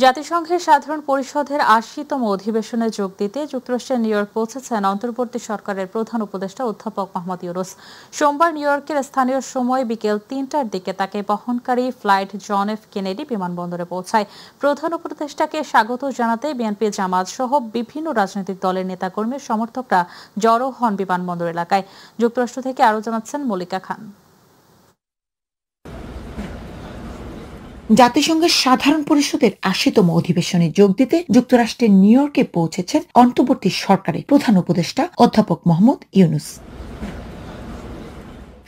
জাতিসংঘের সাধারণ পরিষদের ৮০তম অধিবেশনে যোগ দিতে যুক্তরাষ্ট্রের নিউ ইয়র্ক পৌঁছেছেন অন্তর্বর্তী সরকারের প্রধান উপদেষ্টা অধ্যাপক মোহাম্মদ ইউনূস। সোমবার নিউ ইয়র্কের স্থানীয় সময় বিকেল ৩টার দিকে তাকে বহনকারী ফ্লাইট জন এফ কেনেডি বিমানবন্দরে পৌঁছায়। প্রধান উপদেষ্টাকে স্বাগত জানাতে বিএনপি জামাত সহ বিভিন্ন রাজনৈতিক দলের নেতাকর্মীর সমর্থকরা জড়ো হন বিমানবন্দর এলাকায়। যুক্তরাষ্ট্র থেকে আরও জানাচ্ছেন মল্লিকা খান। জাতিসংঘের সাধারণ পরিষদের ৮০তম অধিবেশনে যোগ দিতে যুক্তরাষ্ট্রের নিউ ইয়র্কে পৌঁছেছেন অন্তর্বর্তী সরকারের প্রধান উপদেষ্টা অধ্যাপক মোহাম্মদ ইউনূস।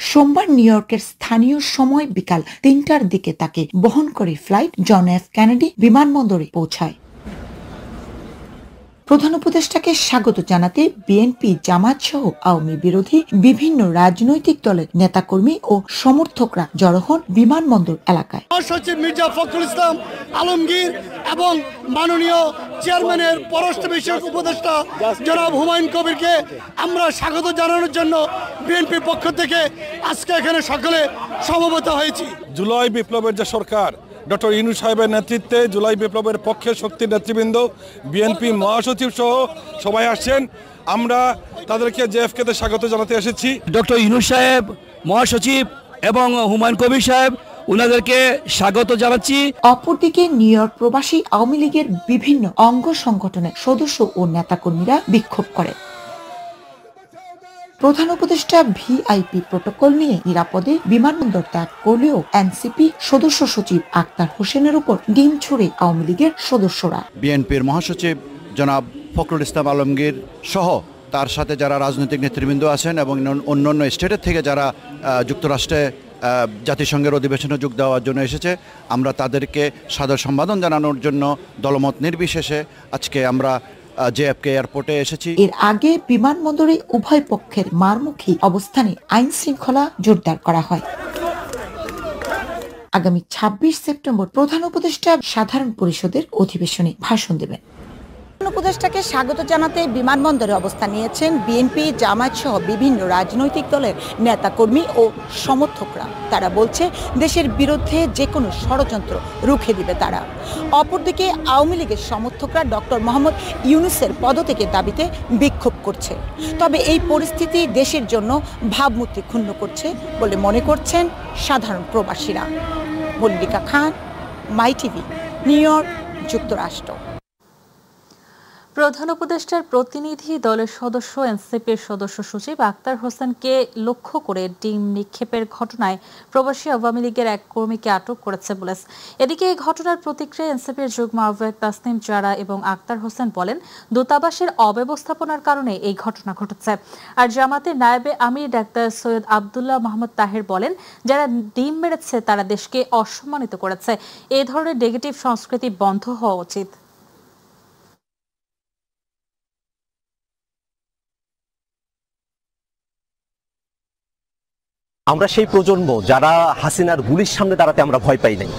সোমবার নিউ ইয়র্কের স্থানীয় সময় বিকাল ৩টার দিকে তাকে বহনকারী ফ্লাইট জন এফ কেনেডি বিমানবন্দরে পৌঁছায়। প্রধান উপদেষ্টাকে স্বাগত জানাতে বিএনপি জামাত সহ আওয়ামী বিরোধী বিভিন্ন রাজনৈতিক দলের নেতাকর্মী ও সমর্থকরা জড়ো হন বিমানবন্দর এলাকায়। সচিব মির্জা ফখরুল ইসলাম আলমগীর এবং মাননীয় চেয়ারম্যানের পররাষ্ট্র বিষয়ক উপদেষ্টা জনাব হুমায়ুন কবিরকে আমরা স্বাগত জানানোর জন্য বিএনপির পক্ষ থেকে আজকে এখানে সকলে সমবেত হয়েছি। জুলাই বিপ্লবের যে সরকার ডক্টর ইউনূস সাহেবের নেতৃত্বে জুলাই বিপ্লবের পক্ষে শক্তির নেতৃবৃন্দ বিএনপি মহাসচিব সহ সবাই আসছেন। আমরা তাদেরকে জেএফকেতে স্বাগত জানাতে এসেছি। ডক্টর ইউনূস সাহেব মহাসচিব এবং হুমায়ুন কবির সাহেব উনাদেরকে স্বাগত জানাচ্ছি। অপরদিকে নিউ ইয়র্ক প্রবাসী আওয়ামী লীগের বিভিন্ন অঙ্গ সংগঠনের সদস্য ও নেতাকর্মীরা বিক্ষোভ করে। প্রধান উপদেষ্টা ভিআইপি প্রটোকল নিয়ে নিরাপদে বিমানবন্দর ত্যাগ করলেও এনসিপি সদস্য সচিব আক্তার হোসেনের উপর ডিম ছুড়ে আওয়ামী লীগের সদস্যরা। বিএনপির মহাসচিব জনাব ফখরুল ইসলাম আলমগীর সহ তার সাথে যারা রাজনৈতিক নেতৃবৃন্দ আছেন এবং অন্যান্য স্টেটের থেকে যারা যুক্তরাষ্ট্রে জাতিসংঘের অধিবেশনে যোগ দেওয়ার জন্য এসেছে, আমরা তাদেরকে সাদর সম্বোধন জানানোর জন্য দলমত নির্বিশেষে আজকে আমরা জেএফকে এয়ারপোর্টে এসেছি। এর আগে বিমানবন্দরে উভয় পক্ষের মারমুখী অবস্থানে আইন শৃঙ্খলা জোরদার করা হয়। আগামী ২৬ সেপ্টেম্বর প্রধান উপদেষ্টা সাধারণ পরিষদের অধিবেশনে ভাষণ দেবেন। উপদেষ্টাকে স্বাগত জানাতে বিমানবন্দরে অবস্থান নিয়েছেন বিএনপি জামায়াত সহ বিভিন্ন রাজনৈতিক দলের নেতাকর্মী ও সমর্থকরা। তারা বলছে দেশের বিরুদ্ধে যে কোনো ষড়যন্ত্র রুখে দিবে তারা। অপরদিকে আওয়ামী লীগের সমর্থকরা ডক্টর মোহাম্মদ ইউনূসের পদত্যাগের দাবিতে বিক্ষোভ করছে। তবে এই পরিস্থিতি দেশের জন্য ভাবমূর্তি ক্ষুণ্ণ করছে বলে মনে করছেন সাধারণ প্রবাসীরা। মল্লিকা খান, মাই টিভি, নিউ ইয়র্ক, যুক্তরাষ্ট্র। প্রধান উপদেষ্টার প্রতিনিধি দলের সদস্য এনসিপির সদস্য সচিব আক্তার হোসেনকে লক্ষ্য করে ডিম নিক্ষেপের ঘটনায় প্রবাসী আওয়ামী লীগের এক কর্মীকে আটক করেছে পুলিশ। এদিকে এই ঘটনার প্রতিক্রিয়ায় এনসিপির যুগ্ম আহ্বায়ক তাসনিম জারা এবং আক্তার হোসেন বলেন, দূতাবাসের অব্যবস্থাপনার কারণে এই ঘটনা ঘটেছে। আর জামাতের নায়েবে আমির ডাক্তার সৈয়দ আবদুল্লাহ মোহাম্মদ তাহের বলেন, যারা ডিম মেরেছে তারা দেশকে অসম্মানিত করেছে। এই ধরনের নেগেটিভ সংস্কৃতি বন্ধ হওয়া উচিত। আমরা সেই প্রজন্ম যারা হাসিনার গুলির সামনে দাঁড়াতে আমরা ভয় পাই নাই।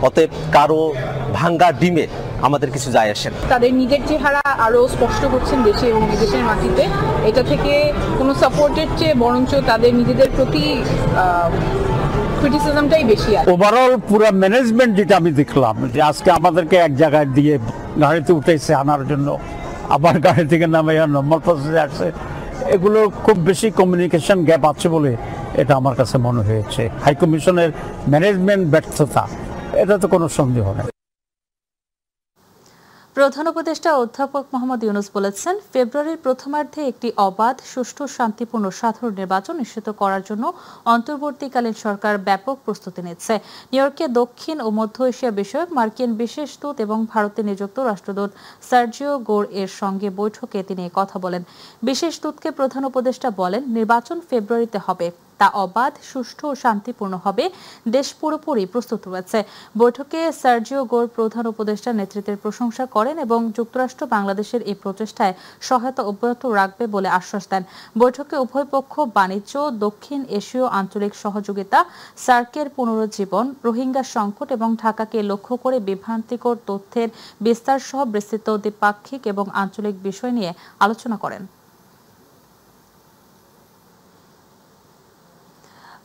অতএব কারো ভাঙ্গা ডিমে আমাদের কিছু যায় আসে না। তাদের নিজের চেহারা আরো স্পষ্ট করছেন দেশে এবং বিদেশের মাটিতে। এটা থেকে কোনো সাপোর্টের চেয়ে বরঞ্চ তাদের নিজেদের প্রতি ক্রিটিসিজমটাই বেশি আছে। ওভারঅল পুরো ম্যানেজমেন্ট যেটা আমি দেখলাম যে আজকে আমাদেরকে এক জায়গায় দিয়ে গাড়িতে উঠেছে আনার জন্য, আবার গাড়ি থেকে নামে নর্মাল প্রসেসে আসছে, এগুলো খুব বেশি কমিউনিকেশন গ্যাপ আছে বলে এটা আমার কাছে মনে হয়েছে। হাই কমিশনের ম্যানেজমেন্ট ব্যর্থতা, এটা তো কোনো সন্দেহ নেই। প্রধান উপদেষ্টা অধ্যাপক মোহাম্মদ ইউনূস বলেছেন, ফেব্রুয়ারির প্রথমার্ধে একটি অবাধ, সুষ্ঠু, শান্তিপূর্ণ সাধারণ নির্বাচন নিশ্চিত করার জন্য অন্তর্বর্তীকালীন সরকার ব্যাপক প্রস্তুতি নিচ্ছে। নিউ ইয়র্কে দক্ষিণ ও মধ্য এশিয়া বিষয়ক মার্কিন বিশেষ দূত এবং ভারতে নিযুক্ত রাষ্ট্রদূত সার্জিও গোর এর সঙ্গে বৈঠকে তিনি কথা বলেন। বিশেষ দূতকে প্রধান উপদেষ্টা বলেন, নির্বাচন ফেব্রুয়ারিতে হবে, তা অবাধ, সুষ্ঠু ও শান্তিপূর্ণ হবে। দেশ পুরোপুরি প্রস্তুত রয়েছে। বৈঠকে সার্জিও গোর প্রধান উপদেষ্টার নেতৃত্বের প্রশংসা করেন এবং যুক্তরাষ্ট্র বাংলাদেশের এই প্রচেষ্টায় সহায়তা অব্যাহত রাখবে বলে আশ্বাস দেন। বৈঠকে উভয় পক্ষ বাণিজ্য, দক্ষিণ এশীয় আঞ্চলিক সহযোগিতা, সার্কের পুনরুজ্জীবন, রোহিঙ্গা সংকট এবং ঢাকাকে লক্ষ্য করে বিভ্রান্তিকর তথ্যের বিস্তার সহ বিস্তৃত দ্বিপাক্ষিক এবং আঞ্চলিক বিষয় নিয়ে আলোচনা করেন।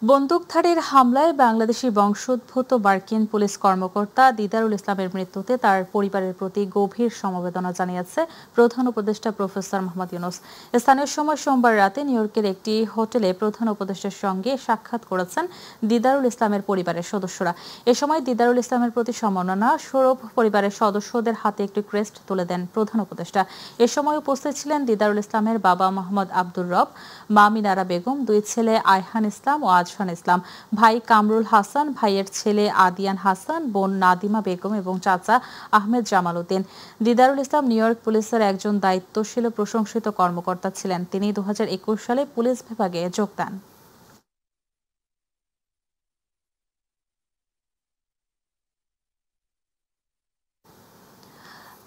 বন্দুকধারীর হামলায় বাংলাদেশি বংশোদ্ভূত মার্কিন পুলিশ কর্মকর্তা দিদারুল ইসলামের মৃত্যুতে তার পরিবারের প্রতি গভীর সমবেদনা জানিয়েছে প্রধান উপদেষ্টা প্রফেসর মোহাম্মদ ইউনূস। স্থানীয় সময় সোমবার রাতে নিউ ইয়র্কের একটি হোটেলে প্রধান উপদেষ্টার সঙ্গে সাক্ষাৎ করেছেন দিদারুল ইসলামের পরিবারের সদস্যরা। এ সময় দিদারুল ইসলামের প্রতি সম্মাননা স্বরূপ পরিবারের সদস্যদের হাতে একটি ক্রেস্ট তুলে দেন প্রধান উপদেষ্টা। এ সময় উপস্থিত ছিলেন দিদারুল ইসলামের বাবা মোহাম্মদ আব্দুর রব, মা মিনারা বেগম, দুই ছেলে আয়হান ইসলাম ও আজহান ইসলাম, ভাই কামরুল হাসান, ভাইয়ের ছেলে আদিয়ান হাসান, বোন নাদিমা বেগম এবং চাচা আহমেদ জামাল উদ্দিন। দিদারুল ইসলাম নিউ ইয়র্ক পুলিশের একজন দায়িত্বশীল ও প্রশংসিত কর্মকর্তা ছিলেন। তিনি 2021 সালে পুলিশ বিভাগে যোগ দেন।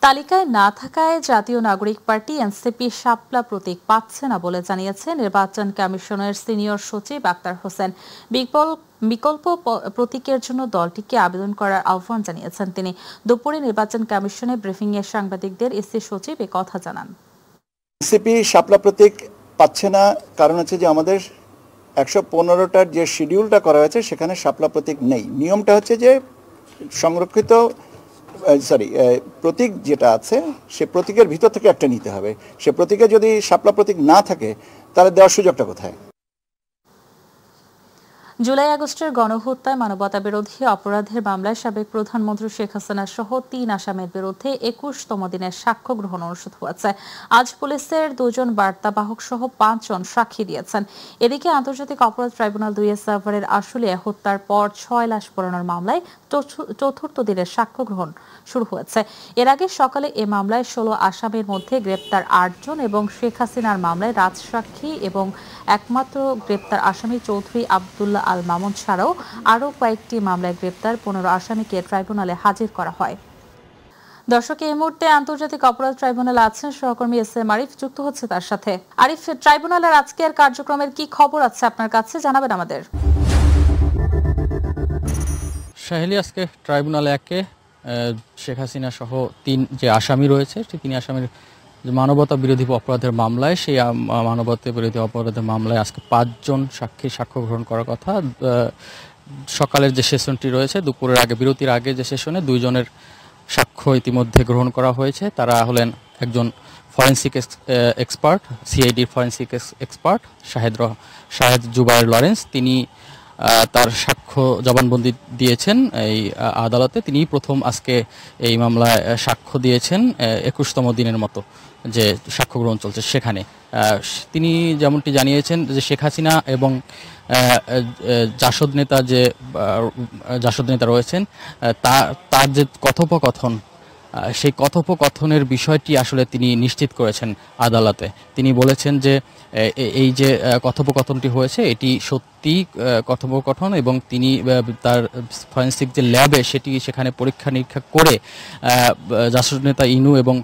তালিকায় না থাকায় জাতীয় নাগরিক পার্টি এনসিপি শাপলা প্রতীক পাচ্ছে না বলে জানিয়েছে নির্বাচন কমিশনের সিনিয়র সচিব আক্তার হোসেন। বিকল্প প্রতীকের জন্য দলটিকে আবেদন করার আহ্বান জানিয়েছেন তিনি। দুপুরে নির্বাচন কমিশনে ব্রিফিংয়ে সাংবাদিকদের ইসি সচিব এ কথা জানান। এনসিপি শাপলা প্রতীক পাচ্ছে না, কারণ হচ্ছে যে আমাদের 115টার যে শিডিউলটা করা হয়েছে সেখানে শাপলা প্রতীক নেই। নিয়মটা হচ্ছে যে সংরক্ষিত প্রতীক যেটা আছে সে প্রতীকের ভিতর থেকে একটা নিতে হবে। সে প্রতীকে যদি শাপলা প্রতীক না থাকে তাহলে দেওয়ার সুযোগটা কোথায়? জুলাই আগস্টের গণহত্যায় মানবতা বিরোধী অপরাধের মামলায় সাবেক প্রধানমন্ত্রী শেখ হাসিনা সহ 3 আসামির বিরুদ্ধে 21তম দিনের সাক্ষ্য গ্রহণ অনুষ্ঠিত হয়েছে। আজ পুলিশের 2 জন বার্তাবাহক সহ 5 জন সাক্ষী দিয়েছেন। এদিকে আন্তর্জাতিক অপরাধ ট্রাইব্যুনাল 2 এর সার্ভারের আশুলিয়া হত্যার পর 6 লাশ পোড়ানোর মামলায় 4র্থ দিনের সাক্ষ্য গ্রহণ শুরু হয়েছে। এর আগে সকালে এ মামলায় 16 আসামির মধ্যে গ্রেপ্তার 8 জন এবং শেখ হাসিনার মামলায় রাজসাক্ষী এবং একমাত্র গ্রেপ্তার আসামি চৌধুরী আব্দুল্লাহ আল মামুন ছাড়াও আরও কয়েকটি মামলায় গ্রেপ্তার 15 আসামিকে ট্রাইব্যুনালে হাজির করা হয়। দর্শক, এই মুহূর্তে আন্তর্জাতিক অপরাধ ট্রাইব্যুনালে আছেন সহকর্মী এস.এম. আরিফ, যুক্ত হচ্ছে তার সাথে। আরিফ, ট্রাইব্যুনালের আজকের কার্যক্রমের কি খবর আছে আপনার কাছে, জানাবেন আমাদের। সাহেলি, আজকে ট্রাইব্যুনালে শেখ হাসিনা সহ 3 যে আসামি রয়েছে সেই 3 আসামির মানবতা বিরোধী অপরাধের মামলায়, সেই মানবতা বিরোধী অপরাধের মামলায় আজকে 5 জন সাক্ষীর সাক্ষ্য গ্রহণ করার কথা। সকালের যে সেশনটি রয়েছে, দুপুরের আগে বিরতির আগে যে সেশনে 2 জনের সাক্ষ্য ইতিমধ্যে গ্রহণ করা হয়েছে। তারা হলেন একজন ফরেন্সিক এক্সপার্ট, সিআইডির forensic expert Shahed Zubair Lawrence. তিনি তার সাক্ষ্য জবানবন্দি দিয়েছেন এই আদালতে। তিনি প্রথম আজকে এই মামলায় সাক্ষ্য দিয়েছেন 21তম দিনের মতো যে সাক্ষ্য গ্রহণ চলছে সেখানে। তিনি যেমনটি জানিয়েছেন যে শেখ হাসিনা এবং জাসদ নেতা রয়েছেন তার যে কথোপকথন, সেই কথোপকথনের বিষয়টি আসলে তিনি নিশ্চিত করেছেন আদালতে। তিনি বলেছেন যে এই যে কথোপকথনটি হয়েছে এটি সত্যি কথোপকথন এবং তিনি তার ফরেন্সিক যে ল্যাবে সেখানে পরীক্ষা নিরীক্ষা করে জাসদ নেতা ইনু এবং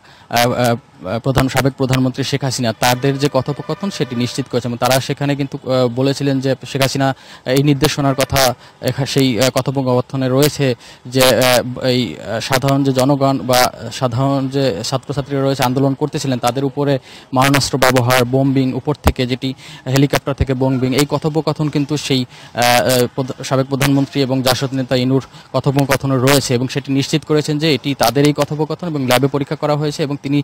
সাবেক প্রধানমন্ত্রী শেখ হাসিনা তাদের যে কথোপকথন সেটি নিশ্চিত করেছেন। তারা সেখানে কিন্তু বলেছিলেন যে শেখ হাসিনা এই নির্দেশনার কথা সেই কথোপকথনে রয়েছে যে এই সাধারণ যে জনগণ বা সাধারণ যে ছাত্রছাত্রীরা রয়েছে আন্দোলন করতেছিলেন তাদের উপরে মারণাস্ত্র ব্যবহার, বোম্বিং, উপর থেকে যেটি হেলিকপ্টার থেকে বোম্বিং, এই কথোপকথন কিন্তু সেই সাবেক প্রধানমন্ত্রী এবং জাসদ নেতা ইনুর কথোপকথনে রয়েছে এবং সেটি নিশ্চিত করেছেন যে এটি তাদের এই কথোপকথন এবং ল্যাবে পরীক্ষা করা হয়েছে। এবং তিনি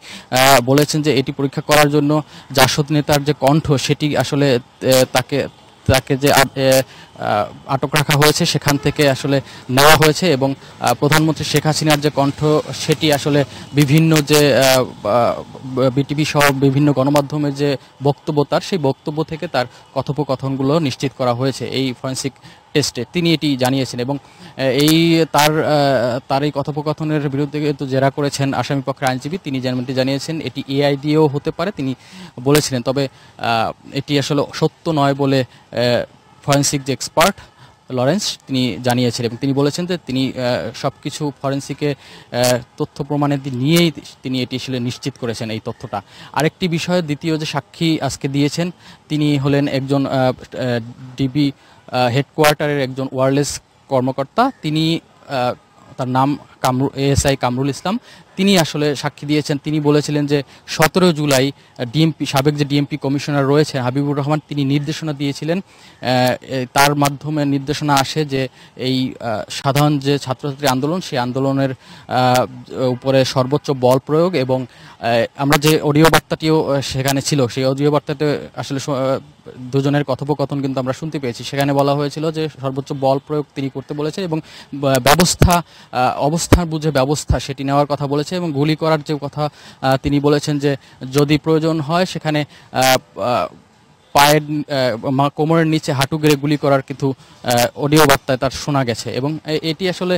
বলেছেন যে এটি পরীক্ষা করার জন্য জাসদ নেতার যে কণ্ঠ সেটি আসলে তাকে যে আটক রাখা হয়েছে সেখান থেকে আসলে নেওয়া হয়েছে এবং প্রধানমন্ত্রী শেখ হাসিনার যে কণ্ঠ সেটি আসলে বিভিন্ন যে বিটিভি সহ বিভিন্ন গণমাধ্যমের যে বক্তব্য সেই বক্তব্য থেকে তার কথোপকথনগুলো নিশ্চিত করা হয়েছে এই ফরেন্সিক টেস্টে। তিনি এটি জানিয়েছেন এবং এই তার এই কথোপকথনের বিরুদ্ধে কিন্তু জেরা করেছেন আসামিপক্ষের আইনজীবী। তিনি যেমনটি জানিয়েছেন এটি এআই দিয়েও হতে পারে তিনি বলেছিলেন, তবে এটি আসলে সত্য নয় বলে ফরেন্সিক যে এক্সপার্ট লরেন্স তিনি জানিয়েছেন এবং তিনি বলেছেন যে তিনি সব কিছু ফরেন্সিকে তথ্য প্রমাণের নিয়েই তিনি এটি আসলে নিশ্চিত করেছেন এই তথ্যটা। আরেকটি বিষয়, দ্বিতীয় যে সাক্ষী আজকে দিয়েছেন তিনি হলেন একজন ডিবি হেডকোয়ার্টারের একজন ওয়্যারলেস কর্মকর্তা। তিনি তার নাম এএসআই কামরুল ইসলাম তিনি আসলে সাক্ষী দিয়েছেন। তিনি বলেছিলেন যে 17 জুলাই ডিএমপি সাবেক যে ডিএমপি কমিশনার রয়েছে হাবিবুর রহমান তিনি নির্দেশনা দিয়েছিলেন, তার মাধ্যমে নির্দেশনা আসে যে এই সাধারণ যে ছাত্রছাত্রী আন্দোলন সেই আন্দোলনের উপরে সর্বোচ্চ বল প্রয়োগ এবং আমরা যে অডিও বার্তাটিও সেখানে ছিল সেই অডিও বার্তাতে আসলে দুজনের কথোপকথন কিন্তু আমরা শুনতে পেয়েছি। সেখানে বলা হয়েছিল যে সর্বোচ্চ বল প্রয়োগ তিনি করতে বলেছেন এবং অবস্থান বুঝে ব্যবস্থা সেটি নেওয়ার কথা বলেছে এবং গুলি করার যে কথা তিনি বলেছেন যে যদি প্রয়োজন হয় সেখানে পায়ের কোমরের নিচে হাঁটু গেড়ে গুলি করার কিন্তু অডিও বার্তায় তার শোনা গেছে এবং এটি আসলে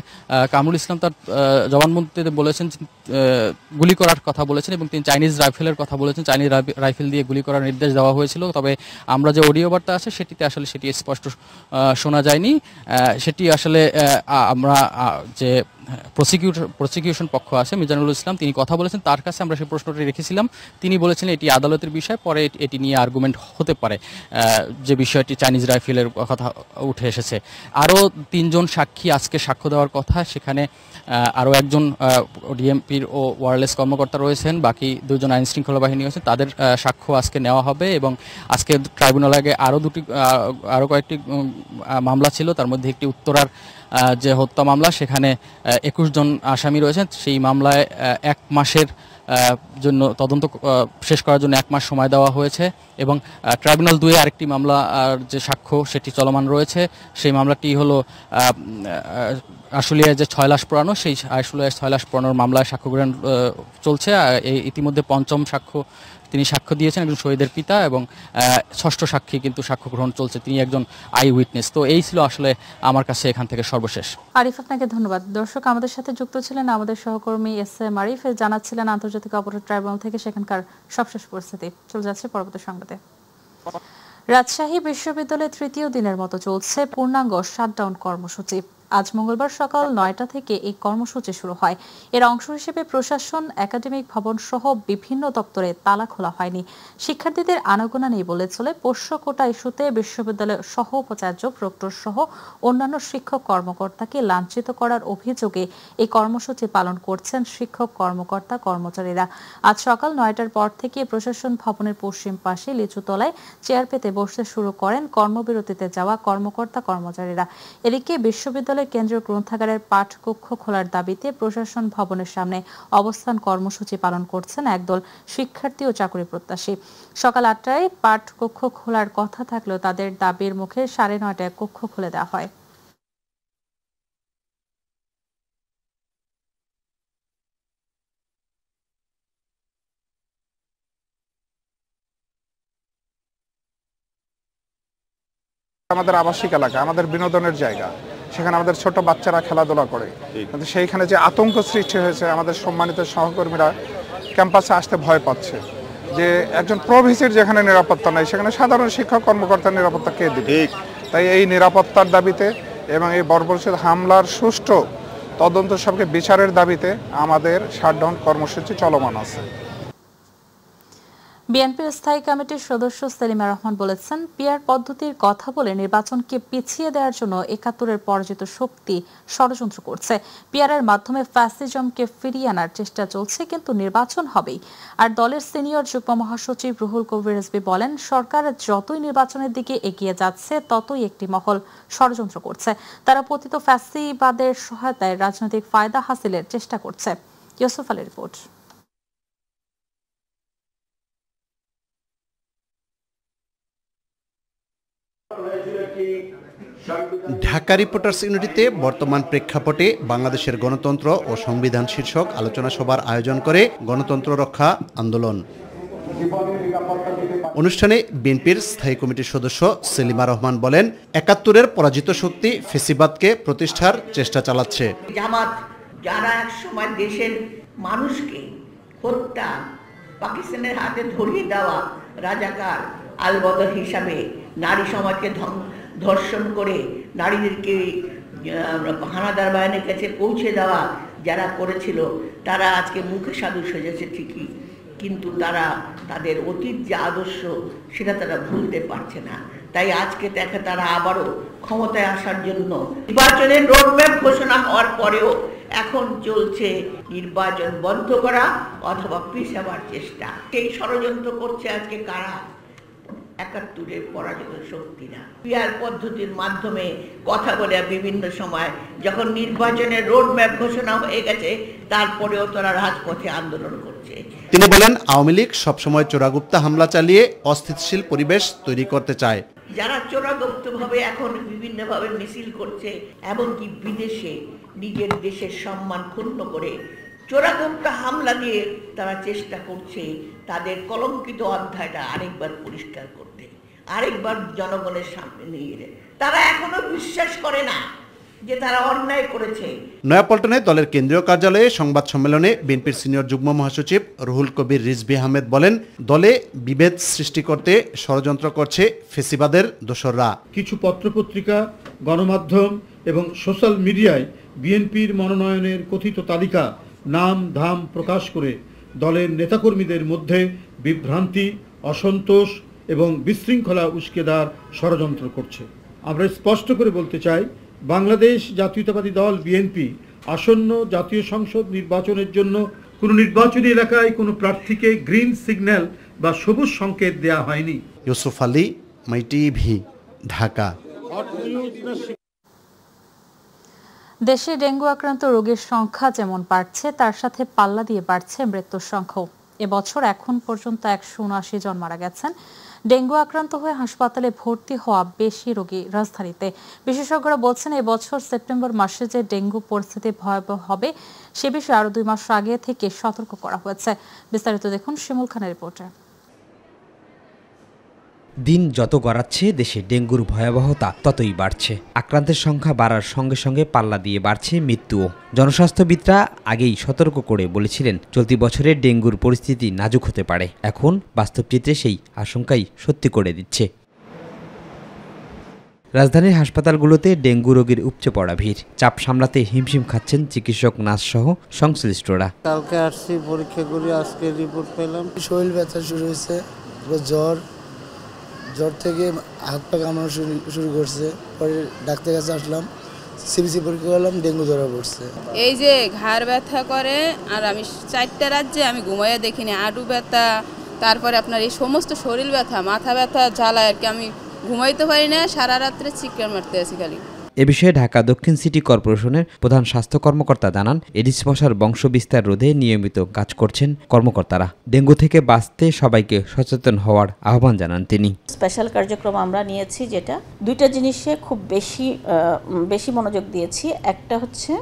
কামরুল ইসলাম তার জবানবন্দিতে বলেছেন গুলি করার কথা বলেছেন এবং তিনি চাইনিজ রাইফেলের কথা বলেছেন। চাইনিজ রাইফেল দিয়ে গুলি করার নির্দেশ দেওয়া হয়েছিল, তবে আমরা যে অডিও বার্তা আছে সেটিতে আসলে সেটি স্পষ্ট শোনা যায়নি। সেটি আসলে আমরা যে প্রসিকিউশন পক্ষ আছে মিজানুল ইসলাম তিনি কথা বলেছেন, তার কাছে আমরা সেই প্রশ্নটি রেখেছিলাম। তিনি বলেছেন এটি আদালতের বিষয়, পরে এটি নিয়ে আর্গুমেন্ট হতে পারে যে বিষয়টি চাইনিজ রাইফেলের কথা উঠে এসেছে। আরও 3 জন সাক্ষী আজকে সাক্ষ্য দেওয়ার কথা, সেখানে আরও একজন ডিএমপির ও ওয়্যারলেস কর্মকর্তা রয়েছেন, বাকি 2 জন আইন শৃঙ্খলা বাহিনী রয়েছে, তাদের সাক্ষ্য আজকে নেওয়া হবে এবং আজকে ট্রাইব্যুনাল আগে আরও কয়েকটি মামলা ছিল, তার মধ্যে একটি উত্তরার যে হত্যা মামলা সেখানে 21 জন আসামি রয়েছেন। সেই মামলায় 1 মাসের জন্য তদন্ত শেষ করার জন্য 1 মাস সময় দেওয়া হয়েছে এবং ট্রাইব্যুনাল 2 আরেকটি মামলা যে সাক্ষ্য সেটি চলমান রয়েছে। সেই মামলাটি হলো আশুলিয়ায় যে 6 লাশ পোড়ানো, সেই আশুলিয়ায় 6 লাশ পোড়ানোর মামলায় সাক্ষ্য গ্রহণ চলছে। ইতিমধ্যে 5ম সাক্ষ্য তিনি সাক্ষ্য দিয়েছেন একজন শহীদের পিতা এবং 6ষ্ঠ সাক্ষী কিন্তু সাক্ষ্য গ্রহণ চলছে, তিনি একজন আই উইটনেস। তো এই ছিল আসলে আমার কাছে এখান থেকে সর্বশেষ। আরিফ, আপনাকে ধন্যবাদ। দর্শক, আমাদের সাথে যুক্ত ছিলেন আমাদের সহকর্মী এসএম আরিফ, জানাচ্ছিলেন আন্তর্জাতিক অপরাধ ট্রাইব্যুনাল থেকে সেখানকার সবশেষ পরিস্থিতি। চলে যাচ্ছে পরবর্তী সংবাদে। রাজশাহী বিশ্ববিদ্যালয়ে 3য় দিনের মতো চলছে পূর্ণাঙ্গ শাটডাউন কর্মসূচি। আজ মঙ্গলবার সকাল 9টা থেকে এই কর্মসূচি শুরু হয়। এর অংশ হিসেবে প্রশাসন, একাডেমিক ভবন সহ বিভিন্ন দপ্তরে তালা খোলা হয়নি। শিক্ষার্থীদের আনাগোনা নেই বলে চলে পোষ্য কোটা ইস্যুতে বিশ্ববিদ্যালয়ের সহ উপাচার্য, প্রক্টর সহ অন্যান্য শিক্ষক কর্মকর্তাকে লাঞ্ছিত করার অভিযোগে এই কর্মসূচি পালন করছেন শিক্ষক কর্মকর্তা কর্মচারীরা। আজ সকাল 9টার পর থেকে প্রশাসন ভবনের পশ্চিম পাশে লিচুতলায় চেয়ার পেতে বসতে শুরু করেন কর্মবিরতিতে যাওয়া কর্মকর্তা কর্মচারীরা। এদিকে বিশ্ববিদ্যালয় কেন্দ্রীয় গ্রন্থাগারের পাঠকক্ষ খোলার দাবিতে প্রশাসন ভবনের সামনে অবস্থান কর্মসূচি পালন করছেন একদল শিক্ষার্থী ও চাকরি প্রত্যাশী। সকাল 8টায় পাঠকক্ষ খোলার কথা থাকলেও তাদের দাবির মুখে 9:30টায় কক্ষ খুলে দেওয়া হয়। আমাদের আবাসিক এলাকা, আমাদের বিনোদনের জায়গা, সেখানে আমাদের ছোট বাচ্চারা খেলাধুলা করে, কিন্তু সেইখানে যে আতঙ্ক সৃষ্টি হয়েছে, আমাদের সম্মানিত সহকর্মীরা ক্যাম্পাসে আসতে ভয় পাচ্ছে যে একজন প্রভিসির যেখানে নিরাপত্তা নাই সেখানে সাধারণ শিক্ষক কর্মকর্তার নিরাপত্তা কে দিবে। তাই এই নিরাপত্তার দাবিতে এবং এই বর্বরোচিত হামলার সুষ্ঠু তদন্ত সবকে বিচারের দাবিতে আমাদের শাটডাউন কর্মসূচি চলমান আছে। বিএনপির স্থায়ী কমিটির সদস্য সেলিমা রহমান বলেছেন, পিআর পদ্ধতির কথা বলে নির্বাচনকে পিছিয়ে দেওয়ার জন্য ৭১-এর পরাজিত শক্তি ষড়যন্ত্র করছে। পিআরের মাধ্যমে ফ্যাসিজমকে ফিরিয়ে আনার চেষ্টা চলছে, কিন্তু নির্বাচন হবেই। আর দলের সিনিয়র যুগ্ম মহাসচিব রুহুল কবির রিজভী বলেন, সরকার যতই নির্বাচনের দিকে এগিয়ে যাচ্ছে ততই একটি মহল ষড়যন্ত্র করছে। তারা পতিত ফ্যাসিবাদের সহায়তায় রাজনৈতিক ফায়দা হাসিলের চেষ্টা করছে। ইউসুফ আলীর রিপোর্ট। ঢাকা রিপোর্টার্স ইউনিটিতে বর্তমান প্রেক্ষাপটে বাংলাদেশের গণতন্ত্র ও সংবিধান শীর্ষক আলোচনা সভার আয়োজন করে গণতন্ত্র রক্ষা আন্দোলন। অনুষ্ঠানে বিএনপির স্থায়ী কমিটির সদস্য সেলিমা রহমান বলেন, ৭১-এর পরাজিত শক্তি ফেসিবাদকে প্রতিষ্ঠার চেষ্টা চালাচ্ছে। জামাত যারা একসময় দেশের মানুষকে হত্যা, পাকিস্তানের হাতে ধরিয়ে দেওয়া রাজাকার আলবদর হিসাবে নারী সমাজকে ধর্ষণ করে নারীদেরকে হানাদার বাহিনীর কাছে পৌঁছে দেওয়া যারা করেছিল, তারা আজকে মুখে সাধু সেজেছে ঠিকই, কিন্তু তারা তাদের অতীত যে আদর্শ সেটা তারা ভুলতে পারছে না। তাই আজকে তারা আবারও ক্ষমতায় আসার জন্য নির্বাচনের রোডম্যাপ ঘোষণা হওয়ার পরেও এখন চলছে নির্বাচন বন্ধ করা অথবা পিছাবার চেষ্টা। সেই ষড়যন্ত্র করছে আজকে কারা? ৭১-এর পরাজিত শক্তিরা পিআর পদ্ধতির মাধ্যমে কথা বলে বিভিন্ন সময় যখন নির্বাচনের রোড ম্যাপ ঘোষণা হয়ে গেছে তারপরেও তারা রাজপথে আন্দোলন করছে। তিনি বলেন, আওয়ামী লীগ সবসময় চোরাগুপ্তা হামলা চালিয়ে অস্থিতিশীল পরিবেশ তৈরি করতে চায়। যারা চোরাগুপ্তভাবে এখন বিভিন্নভাবে মিছিল করছে, এমনকি বিদেশে নিজের দেশের সম্মান ক্ষুণ্ণ করে চোরাগুপ্তা হামলা দিয়ে তারা চেষ্টা করছে তাদের কলঙ্কিত অধ্যায়টা আরেকবার পরিষ্কার করতে, আরেকবার জনগণের সামনে নিয়ে এলে। তারা এখনো বিশ্বাস করে না যে তারা অন্যায় করেছে। নয়াপল্টনে দলের কেন্দ্রীয় কার্যালয়ে সংবাদ সম্মেলনে বিএনপির সিনিয়র যুগ্ম মহাসচিব রুহুল কবির রিজভী আহমেদ বলেন, দলে বিভেদ সৃষ্টি করতে ষড়যন্ত্র করছে ফেসিবাদের দোসররা। কিছু পত্রপত্রিকা, গণমাধ্যম এবং সোশ্যাল মিডিয়ায় বিএনপির মনোনয়নের কথিত তালিকা নাম ধাম প্রকাশ করে দলের নেতাকর্মীদের মধ্যে বিভ্রান্তি, অসন্তোষ এবং বিশৃঙ্খলা উস্কে দেওয়ার ষড়যন্ত্র করছে। আমরা স্পষ্ট করে বলতে চাই, বাংলাদেশ জাতীয়তাবাদী দল বিএনপি আসন্ন জাতীয় সংসদ নির্বাচনের জন্য কোনো নির্বাচনী এলাকায় কোনো প্রার্থীকে গ্রিন সিগন্যাল বা সবুজ সংকেত দেওয়া হয়নি। ইউসুফ আলী, মাই টিভি, ঢাকা। দেশে ডেঙ্গু আক্রান্ত রোগীর সংখ্যা যেমন বাড়ছে তার সাথে পাল্লা দিয়ে বাড়ছে মৃত্যুর সংখ্যাও। এবছর এখন পর্যন্ত ১৭৯ জন মারা গেছেন। ডেঙ্গু আক্রান্ত হয়ে হাসপাতালে ভর্তি হওয়া বেশি রোগী রাজধানীতে। বিশেষজ্ঞরা বলছেন, এবছর সেপ্টেম্বর মাসে যে ডেঙ্গু পরিস্থিতি ভয়াবহ হবে সে বিষয়ে আরো ২ মাস আগে থেকে সতর্ক করা হয়েছে। বিস্তারিত দেখুন শিমুল খানের রিপোর্টে। দিন যত গড়াচ্ছে দেশে ডেঙ্গুর ভয়াবহতা ততই বাড়ছে। আক্রান্তের সংখ্যা বাড়ার সঙ্গে সঙ্গে পাল্লা দিয়ে বাড়ছে মৃত্যুও। জনস্বাস্থ্যবিদরা আগেই সতর্ক করে বলেছিলেন চলতি বছরে ডেঙ্গুর পরিস্থিতি নাজুক হতে পারে। এখন বাস্তব চিত্রে সেই আশঙ্কাই সত্যি করে দিচ্ছে। রাজধানীর হাসপাতালগুলোতে ডেঙ্গু রোগীর উপচে পড়া ভিড়। চাপ সামলাতে হিমশিম খাচ্ছেন চিকিৎসক, নার্স সহ সংশ্লিষ্টরা। কালকে আসছি, পরীক্ষা করে আজকে রিপোর্ট পেলাম। শরীর ব্যথা শুরু হয়েছে, জ্বর থেকে হাত পা কামড়ানো শুরু করছে। পরে ডাক্তারের কাছে আসলাম, সিবিসি পরীক্ষা করলাম, ডেঙ্গু ধরা পড়ছে। এই যে ঘাড় ব্যথা করে, আর আমি 4টা রাত যে আমি ঘুমাইয়া দেখিনি, আডু ব্যথা, তারপরে আপনার এই সমস্ত শরীর ব্যথা, মাথা ব্যথা জ্বালায় আর কি, আমি ঘুমাইতে পারি না, সারা রাত্রে চিৎকার মারতে আছি খালি। এ বিষয়ে ঢাকা দক্ষিণ সিটি কর্পোরেশনের প্রধান স্বাস্থ্য কর্মকর্তা জানান, এডিস মশার বংশবিস্তার রোধে নিয়মিত কাজ করছেন কর্মকর্তারা। ডেঙ্গু থেকে বাঁচতে সবাইকে সচেতন হওয়ার আহ্বান জানান তিনি। স্পেশাল কার্যক্রম আমরা নিয়েছি, যেটা 2টা জিনিসে খুব বেশি মনোযোগ দিয়েছি। একটা হচ্ছে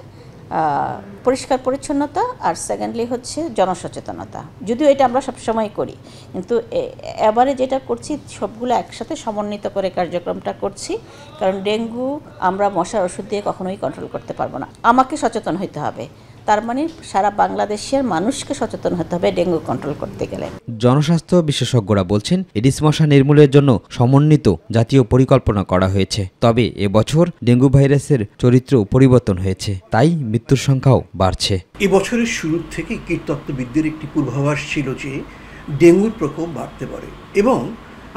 পরিষ্কার পরিচ্ছন্নতা, আর সেকেন্ডলি হচ্ছে জনসচেতনতা। যদিও এটা আমরা সবসময় করি, কিন্তু এবারে যেটা করছি সবগুলো একসাথে সমন্বিত করে কার্যক্রমটা করছি। কারণ ডেঙ্গু আমরা মশার ওষুধ দিয়ে কখনোই কন্ট্রোল করতে পারবো না। আমাকে সচেতন হতে হবে, তার মানে সারা বাংলাদেশের মানুষকে সচেতন হতে হবে ডেঙ্গু কন্ট্রোল করতে গেলে। জনস্বাস্থ্য বিশেষজ্ঞরা বলছেন, এডিস মশা নির্মূলের জন্য সমন্বিত জাতীয় পরিকল্পনা করা হয়েছে। তবে এবছর ডেঙ্গু ভাইরাসের চরিত্র পরিবর্তন হয়েছে, তাই মৃত্যুর সংখ্যাও বাড়ছে। এবছরের শুরু থেকে কীটতত্ত্ববিদদের একটি পূর্বাভাস ছিল যে ডেঙ্গুর প্রকোপ বাড়তে পারে, এবং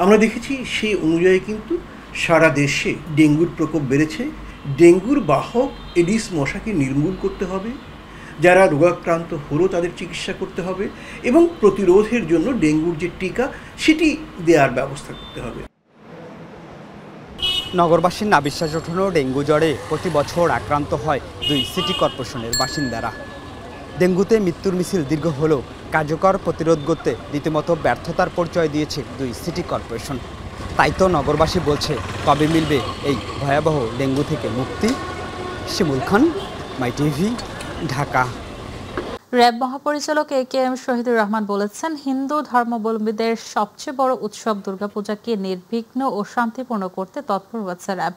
আমরা দেখেছি সেই অনুযায়ী কিন্তু সারা দেশে ডেঙ্গুর প্রকোপ বেড়েছে। ডেঙ্গুর বাহক এডিস মশাকে নির্মূল করতে হবে, যারা রোগাক্রান্ত হলো তাদের চিকিৎসা করতে হবে, এবং প্রতিরোধের জন্য ডেঙ্গুর যে টিকা সেটি দেওয়ার ব্যবস্থা করতে হবে। নগরবাসীর না বিশ্বাস ওঠানো ডেঙ্গু জ্বরে প্রতি বছর আক্রান্ত হয় 2 সিটি কর্পোরেশনের বাসিন্দারা। ডেঙ্গুতে মৃত্যুর মিছিল দীর্ঘ হলেও কার্যকর প্রতিরোধ করতে রীতিমতো ব্যর্থতার পরিচয় দিয়েছে 2 সিটি কর্পোরেশন। তাই তো নগরবাসী বলছে, কবে মিলবে এই ভয়াবহ ডেঙ্গু থেকে মুক্তি? শিমুল খান, মাই টিভি, ঢাকা। র্যাব মহাপরিচালক AKM শহীদুর রহমান বলেছেন, হিন্দু ধর্মাবলম্বীদের সবচেয়ে বড় উৎসব দুর্গাপূজাকে নির্বিঘ্ন ও শান্তিপূর্ণ করতে তৎপর হচ্ছে র্যাব।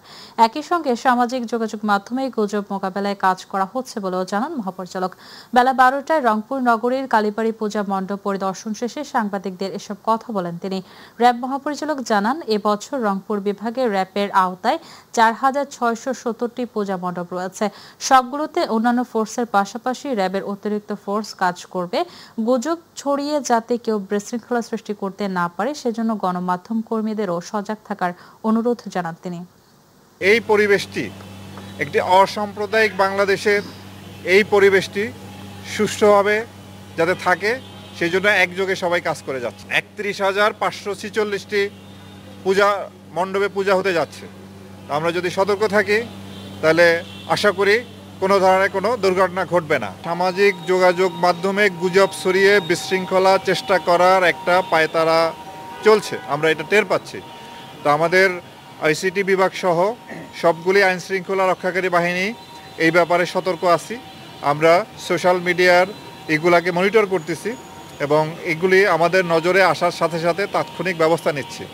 একই সঙ্গে সামাজিক যোগাযোগ মাধ্যমে গুজব মোকাবেলায় কাজ করা হচ্ছে বলেও জানান মহাপরিচালক। বেলা 12টায় রংপুর নগরীর কালীবাড়ি পূজা মণ্ডপ পরিদর্শন শেষে সাংবাদিকদের এসব কথা বলেন তিনি। র্যাব মহাপরিচালক জানান, এবছর রংপুর বিভাগে র্যাবের আওতায় 4670টি পূজা মণ্ডপ রয়েছে। সবগুলোতে অন্যান্য ফোর্সের পাশাপাশি র্যাবের অতিরিক্ত ফোর্স কাজ করবে। গুজব ছড়িয়ে যাতে কেউ বিশৃঙ্খলা সৃষ্টি করতে না পারে সেজন্য গণমাধ্যম কর্মীদেরও সজাগ থাকার অনুরোধ জানান তিনি। এই পরিবেশটি একটি অসাম্প্রদায়িক বাংলাদেশের এই পরিবেশটি সুষ্ঠুভাবে যাতে থাকে সেই জন্য একযোগে সবাই কাজ করে যাচ্ছে। 31,546টি পূজা মণ্ডপে পূজা হতে যাচ্ছে। আমরা যদি সতর্ক থাকি তাহলে আশা করি কোনো ধরনের কোনো দুর্ঘটনা ঘটবে না। সামাজিক যোগাযোগ মাধ্যমে গুজব ছড়িয়ে বিশৃঙ্খলা চেষ্টা করার একটা পায়তারা চলছে, আমরা এটা টের পাচ্ছি। তো আমাদের আইসিটি বিভাগ সহ সবগুলি আইন শৃঙ্খলা রক্ষাকারী বাহিনী এই ব্যাপারে সতর্ক আছি। আমরা সোশ্যাল মিডিয়ার এগুলাকে মনিটর করতেছি এবং এগুলি আমাদের নজরে আসার সাথে সাথে তাৎক্ষণিক ব্যবস্থা নিচ্ছি।